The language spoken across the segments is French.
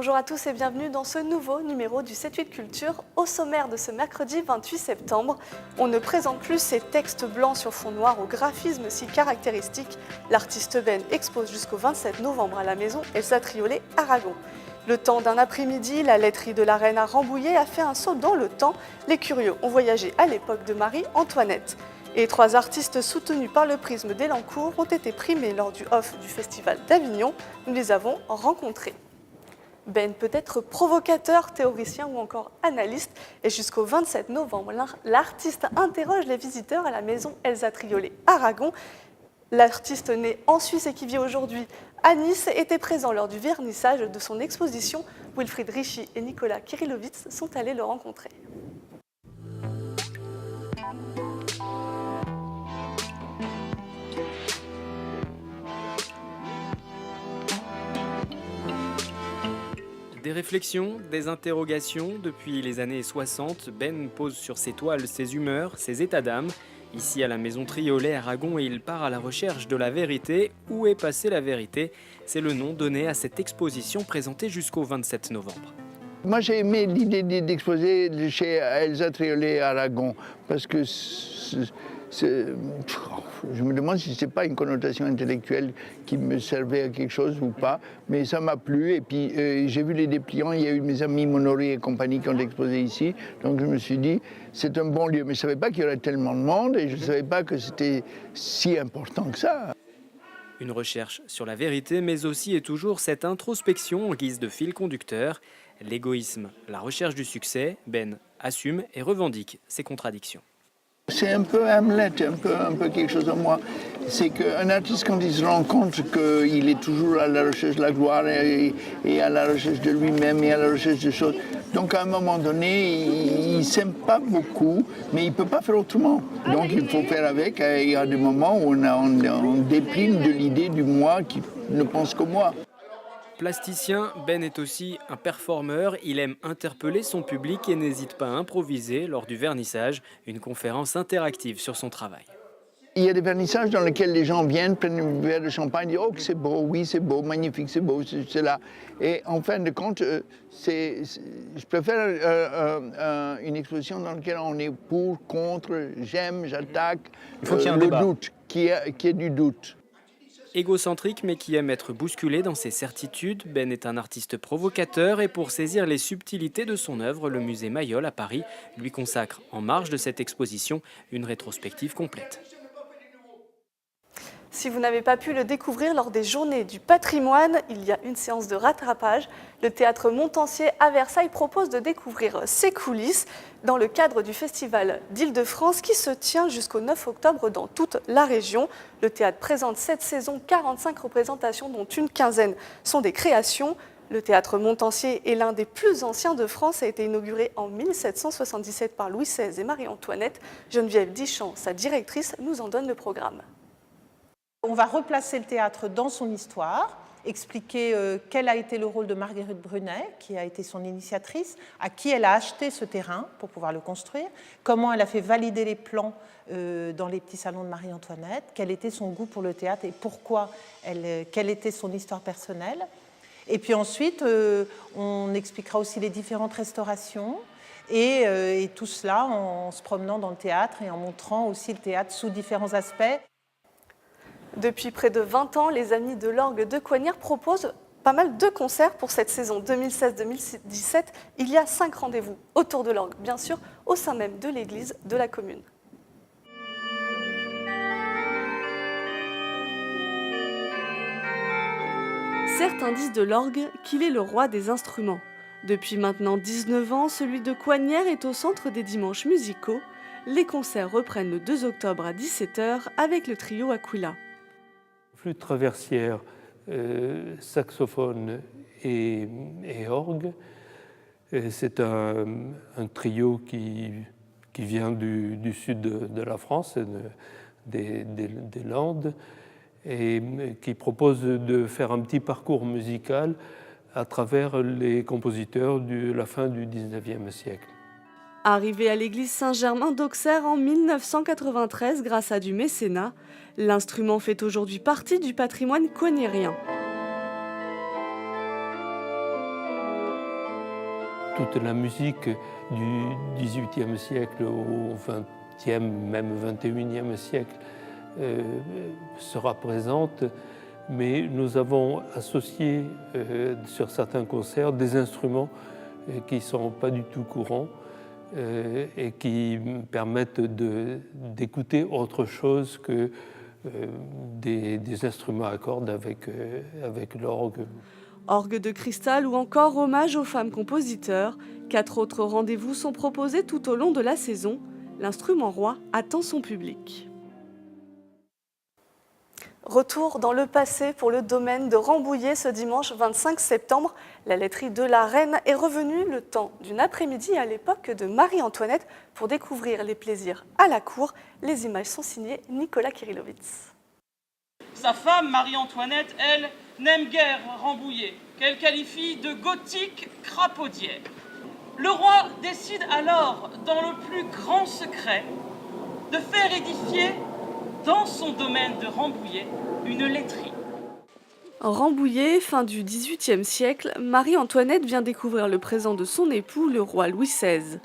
Bonjour à tous et bienvenue dans ce nouveau numéro du 7-8 Culture. Au sommaire de ce mercredi 28 septembre, on ne présente plus ces textes blancs sur fond noir au graphisme si caractéristique. L'artiste Ben expose jusqu'au 27 novembre à la maison Elsa Triolet, Aragon. Le temps d'un après-midi, la laiterie de la Reine à Rambouillet a fait un saut dans le temps. Les curieux ont voyagé à l'époque de Marie-Antoinette. Et 3 artistes soutenus par le prisme d'Elancourt ont été primés lors du off du Festival d'Avignon. Nous les avons rencontrés. Ben peut être provocateur, théoricien ou encore analyste. Et jusqu'au 27 novembre, l'artiste interroge les visiteurs à la maison Elsa Triolet, Aragon. L'artiste né en Suisse et qui vit aujourd'hui à Nice était présent lors du vernissage de son exposition. Wilfried Richy et Nicolas Kirillovitz sont allés le rencontrer. Des réflexions, des interrogations, depuis les années 60, Ben pose sur ses toiles ses humeurs, ses états d'âme. Ici à la maison Triolet, Aragon, il part à la recherche de la vérité. Où est passée la vérité? C'est le nom donné à cette exposition présentée jusqu'au 27 novembre. Moi j'ai aimé l'idée d'exposer chez Elsa Triolet, Aragon, parce que je me demande si ce n'est pas une connotation intellectuelle qui me servait à quelque chose ou pas, mais ça m'a plu. Et puis j'ai vu les dépliants, il y a eu mes amis Monory et compagnie qui ont exposé ici, donc je me suis dit c'est un bon lieu. Mais je ne savais pas qu'il y aurait tellement de monde et je ne savais pas que c'était si important que ça. Une recherche sur la vérité, mais aussi et toujours cette introspection en guise de fil conducteur. L'égoïsme, la recherche du succès, Ben assume et revendique ses contradictions. C'est un peu Hamlet, un peu quelque chose en moi. C'est qu'un artiste, quand il se rend compte qu'il est toujours à la recherche de la gloire et à la recherche de lui-même et à la recherche de choses, donc à un moment donné, il ne s'aime pas beaucoup, mais il ne peut pas faire autrement. Donc il faut faire avec. Il y a des moments où on déprime de l'idée du moi qui ne pense qu'au moi. Plasticien, Ben est aussi un performeur. Il aime interpeller son public et n'hésite pas à improviser lors du vernissage, une conférence interactive sur son travail. Il y a des vernissages dans lesquels les gens viennent, prennent un verre de champagne, disent « Oh, que c'est beau, oui, c'est beau, magnifique, c'est beau, c'est là ». Et en fin de compte, je préfère une exposition dans laquelle on est pour, contre, j'aime, j'attaque. Il faut qu'il y ait un le débat. doute, qu'il y ait du doute. Égocentrique mais qui aime être bousculé dans ses certitudes, Ben est un artiste provocateur et pour saisir les subtilités de son œuvre, le musée Mayol à Paris lui consacre, en marge de cette exposition, une rétrospective complète. Si vous n'avez pas pu le découvrir lors des Journées du patrimoine, il y a une séance de rattrapage. Le théâtre Montancier à Versailles propose de découvrir ses coulisses dans le cadre du Festival d'Île-de-France qui se tient jusqu'au 9 octobre dans toute la région. Le théâtre présente cette saison 45 représentations dont une quinzaine sont des créations. Le théâtre Montancier est l'un des plus anciens de France, a été inauguré en 1777 par Louis XVI et Marie-Antoinette. Geneviève Dichand, sa directrice, nous en donne le programme. On va replacer le théâtre dans son histoire, expliquer quel a été le rôle de Marguerite Brunet, qui a été son initiatrice, à qui elle a acheté ce terrain pour pouvoir le construire, comment elle a fait valider les plans dans les petits salons de Marie-Antoinette, quel était son goût pour le théâtre et pourquoi, quelle était son histoire personnelle. Et puis ensuite, on expliquera aussi les différentes restaurations et tout cela en se promenant dans le théâtre et en montrant aussi le théâtre sous différents aspects. Depuis près de 20 ans, les Amis de l'Orgue de Coignères proposent pas mal de concerts pour cette saison 2016-2017. Il y a 5 rendez-vous autour de l'orgue, bien sûr, au sein même de l'église de la commune. Certains disent de l'orgue qu'il est le roi des instruments. Depuis maintenant 19 ans, celui de Coignères est au centre des dimanches musicaux. Les concerts reprennent le 2 octobre à 17 h avec le trio Aquila. Flûte traversière, saxophone et orgue. C'est un trio qui vient du sud de la France, des Landes, et qui propose de faire un petit parcours musical à travers les compositeurs de la fin du XIXe siècle. Arrivé à l'église Saint-Germain d'Auxerre en 1993 grâce à du mécénat, l'instrument fait aujourd'hui partie du patrimoine coignérien. toute la musique du XVIIIe siècle au XXe, même XXIe siècle sera présente, mais nous avons associé sur certains concerts des instruments qui ne sont pas du tout courants et qui permettent d'écouter autre chose que des instruments à cordes avec l'orgue. Orgue de cristal ou encore hommage aux femmes compositeurs. 4 autres rendez-vous sont proposés tout au long de la saison. L'instrument roi attend son public. Retour dans le passé pour le domaine de Rambouillet ce dimanche 25 septembre. La laiterie de la Reine est revenue le temps d'une après-midi à l'époque de Marie-Antoinette pour découvrir les plaisirs à la cour. Les images sont signées Nicolas Kirillovitz. Sa femme, Marie-Antoinette, elle, n'aime guère Rambouillet, qu'elle qualifie de gothique crapaudière. Le roi décide alors, dans le plus grand secret, de faire édifier dans son domaine de Rambouillet une laiterie. Rambouillet, fin du XVIIIe siècle, Marie-Antoinette vient découvrir le présent de son époux, le roi Louis XVI.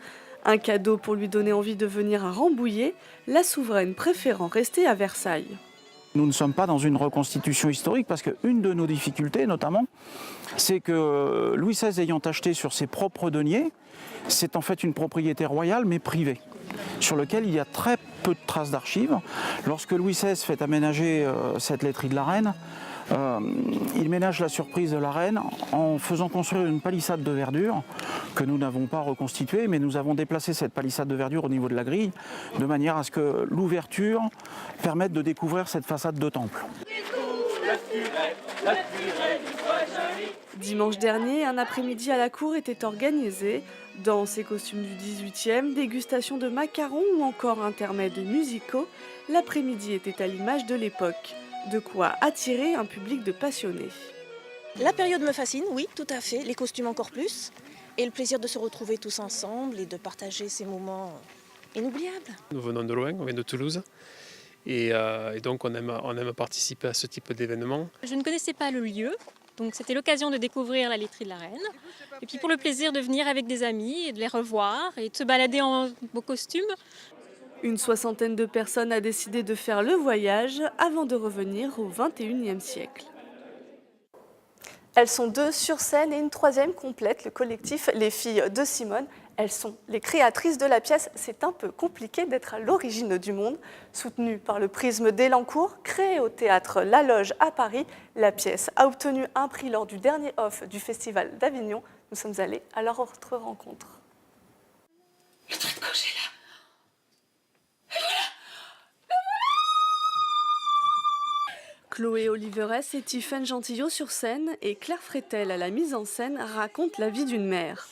Un cadeau pour lui donner envie de venir à Rambouillet, la souveraine préférant rester à Versailles. Nous ne sommes pas dans une reconstitution historique parce qu'une de nos difficultés, notamment, c'est que Louis XVI ayant acheté sur ses propres deniers, c'est en fait une propriété royale mais privée, sur lequel il y a très peu de traces d'archives. Lorsque Louis XVI fait aménager cette laiterie de la Reine, il ménage la surprise de la Reine en faisant construire une palissade de verdure que nous n'avons pas reconstituée, mais nous avons déplacé cette palissade de verdure au niveau de la grille, de manière à ce que l'ouverture permette de découvrir cette façade de temple. Dimanche dernier, un après-midi à la cour était organisé. Dans ses costumes du 18e, dégustation de macarons ou encore intermèdes musicaux, l'après-midi était à l'image de l'époque. De quoi attirer un public de passionnés. La période me fascine, oui, tout à fait. Les costumes encore plus. Et le plaisir de se retrouver tous ensemble et de partager ces moments inoubliables. Nous venons de loin, on vient de Toulouse. Et donc on aime participer à ce type d'événement. Je ne connaissais pas le lieu, donc c'était l'occasion de découvrir la laiterie de la Reine. Et puis pour le plaisir de venir avec des amis et de les revoir et de se balader en beau costume. Une soixantaine de personnes a décidé de faire le voyage avant de revenir au XXIe siècle. Elles sont 2 sur scène et une 3e complète le collectif Les Filles de Simone. Elles sont les créatrices de la pièce. C'est un peu compliqué d'être à l'origine du monde. Soutenue par le prisme d'Elancourt, créée au théâtre La Loge à Paris, la pièce a obtenu un prix lors du dernier off du Festival d'Avignon. Nous sommes allés à leur autre rencontre. Le trait de gauche est là. Chloé Oliverès et Tiffaine Gentillot sur scène et Claire Frétel à la mise en scène racontent la vie d'une mère.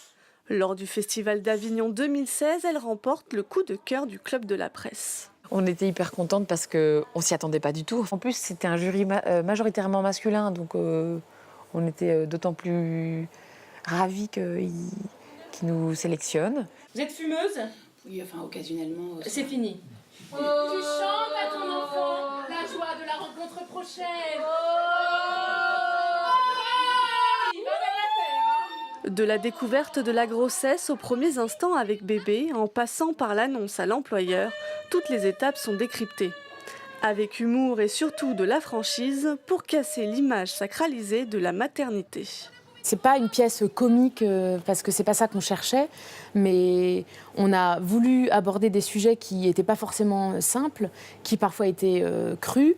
Lors du Festival d'Avignon 2016, elle remporte le coup de cœur du Club de la Presse. On était hyper contente parce qu'on ne s'y attendait pas du tout. En plus, c'était un jury majoritairement masculin, donc on était d'autant plus ravis qu'ils nous sélectionnent. Vous êtes fumeuse? Oui, enfin occasionnellement. C'est fini. Tu chantes à ton enfant la joie de la rencontre prochaine. De la découverte de la grossesse aux premiers instants avec bébé, en passant par l'annonce à l'employeur, toutes les étapes sont décryptées. Avec humour et surtout de la franchise pour casser l'image sacralisée de la maternité. C'est pas une pièce comique parce que c'est pas ça qu'on cherchait, mais on a voulu aborder des sujets qui n'étaient pas forcément simples, qui parfois étaient crus,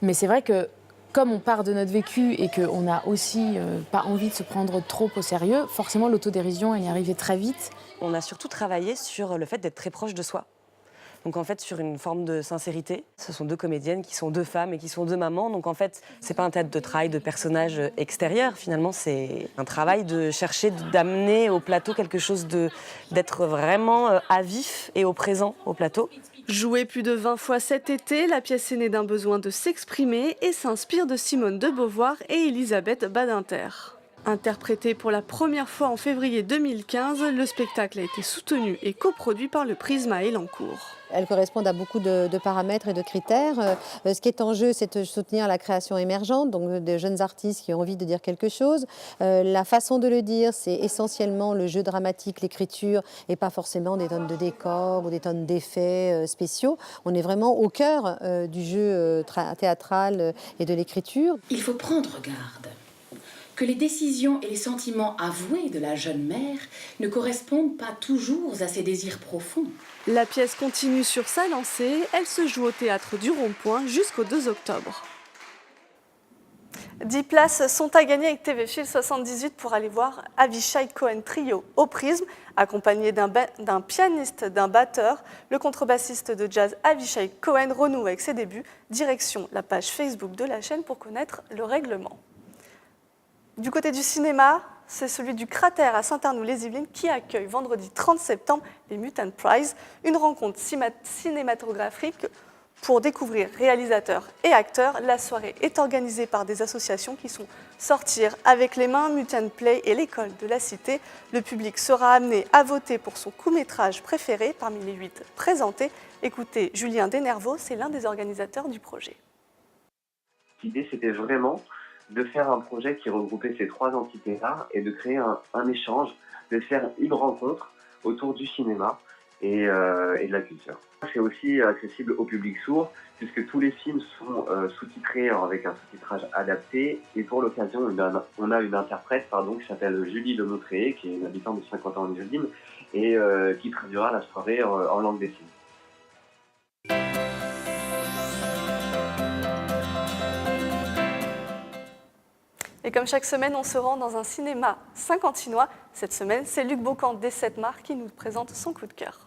mais c'est vrai que comme on part de notre vécu et qu'on n'a aussi pas envie de se prendre trop au sérieux, forcément l'autodérision elle y arrivait très vite. On a surtout travaillé sur le fait d'être très proche de soi. Donc en fait, sur une forme de sincérité. Ce sont 2 comédiennes qui sont 2 femmes et qui sont 2 mamans. Donc en fait, c'est pas un théâtre de travail de personnages extérieurs. Finalement, c'est un travail de chercher d'amener au plateau quelque chose d'être vraiment à vif et au présent au plateau. Jouée plus de 20 fois cet été, la pièce est née d'un besoin de s'exprimer et s'inspire de Simone de Beauvoir et Elisabeth Badinter. Interprété pour la première fois en février 2015, le spectacle a été soutenu et coproduit par le Prisme à Elancourt. Elles correspondent à beaucoup de paramètres et de critères. Ce qui est en jeu, c'est de soutenir la création émergente, donc de jeunes artistes qui ont envie de dire quelque chose. La façon de le dire, c'est essentiellement le jeu dramatique, l'écriture, et pas forcément des tonnes de décors ou des tonnes d'effets spéciaux. On est vraiment au cœur du jeu théâtral et de l'écriture. Il faut prendre garde que les décisions et les sentiments avoués de la jeune mère ne correspondent pas toujours à ses désirs profonds. La pièce continue sur sa lancée. Elle se joue au Théâtre du Rond-Point jusqu'au 2 octobre. 10 places sont à gagner avec TV Fil 78 pour aller voir Avishai Cohen Trio au Prisme, accompagné d'un pianiste, d'un batteur. Le contrebassiste de jazz Avishai Cohen renoue avec ses débuts. Direction la page Facebook de la chaîne pour connaître le règlement. Du côté du cinéma, c'est celui du Cratère à Saint-Arnoux-les-Yvelines qui accueille vendredi 30 septembre les Mutant Prize, une rencontre cinématographique pour découvrir réalisateurs et acteurs. La soirée est organisée par des associations qui sont Sortir avec les mains, Mutant Play et l'École de la Cité. Le public sera amené à voter pour son court-métrage préféré parmi les 8 présentés. Écoutez, Julien Denervaux, c'est l'un des organisateurs du projet. L'idée, c'était vraiment de faire un projet qui regroupait ces 3 entités-là et de créer un échange, de faire une rencontre autour du cinéma et de la culture. C'est aussi accessible au public sourd puisque tous les films sont sous-titrés avec un sous-titrage adapté et pour l'occasion on a une interprète qui s'appelle Julie Lemotréé qui est une habitante de 50 ans en Yvelines et qui traduira la soirée en langue des signes. Et comme chaque semaine, on se rend dans un cinéma saint-quentinois. Cette semaine, c'est Luc Beaucamp des 7 Mars qui nous présente son coup de cœur.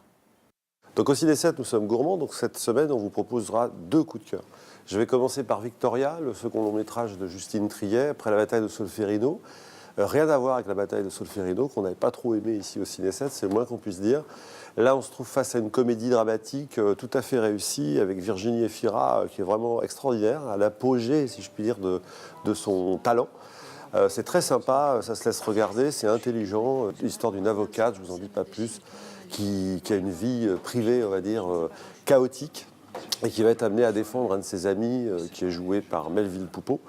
Donc au Ciné 7, nous sommes gourmands. Donc cette semaine, on vous proposera 2 coups de cœur. Je vais commencer par Victoria, le second long métrage de Justine Triet, après la bataille de Solferino. Rien à voir avec la bataille de Solferino, qu'on n'avait pas trop aimé ici au Ciné 7, c'est le moins qu'on puisse dire. Là, on se trouve face à une comédie dramatique tout à fait réussie, avec Virginie Efira, qui est vraiment extraordinaire, à l'apogée, si je puis dire, de son talent. C'est très sympa, ça se laisse regarder, c'est intelligent. L'histoire d'une avocate, je ne vous en dis pas plus, qui a une vie privée, on va dire, chaotique, et qui va être amenée à défendre un de ses amis, qui est joué par Melville Poupeau,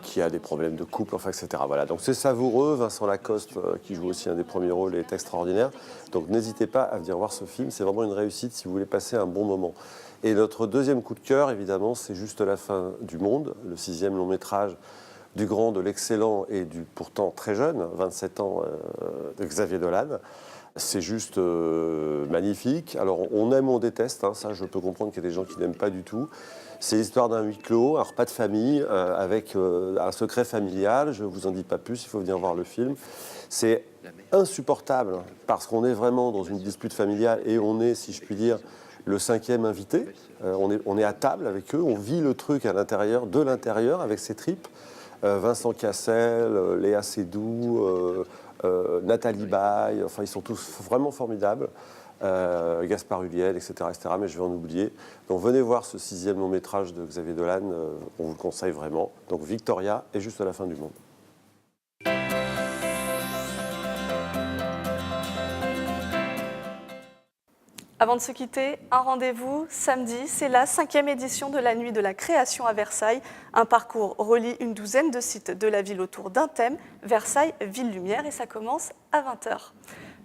qui a des problèmes de couple, enfin, etc. Voilà. Donc c'est savoureux. Vincent Lacoste, qui joue aussi un des premiers rôles, est extraordinaire. Donc n'hésitez pas à venir voir ce film, c'est vraiment une réussite si vous voulez passer un bon moment. Et notre deuxième coup de cœur, évidemment, c'est Juste la fin du monde, le 6e long métrage du grand, de l'excellent et du pourtant très jeune, 27 ans, de Xavier Dolan. C'est juste magnifique. Alors on aime ou on déteste, hein, ça je peux comprendre qu'il y a des gens qui n'aiment pas du tout. C'est l'histoire d'un huis clos, un repas de famille avec un secret familial. Je ne vous en dis pas plus, il faut venir voir le film. C'est insupportable parce qu'on est vraiment dans une dispute familiale et on est, si je puis dire, le 5e invité. On est à table avec eux, on vit le truc à l'intérieur, de l'intérieur, avec ses tripes. Vincent Cassel, Léa Seydoux, Nathalie Baye, enfin ils sont tous vraiment formidables. Gaspard Ulliel, etc., mais je vais en oublier. Donc venez voir ce 6e long métrage de Xavier Dolan, on vous le conseille vraiment. Donc Victoria et Juste la fin du monde. Avant de se quitter, un rendez-vous samedi, c'est la 5e édition de la Nuit de la Création à Versailles. Un parcours relie une douzaine de sites de la ville autour d'un thème, Versailles, Ville Lumière, et ça commence à 20h.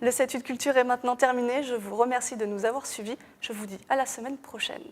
Le 7-8 Culture est maintenant terminé, je vous remercie de nous avoir suivis, je vous dis à la semaine prochaine.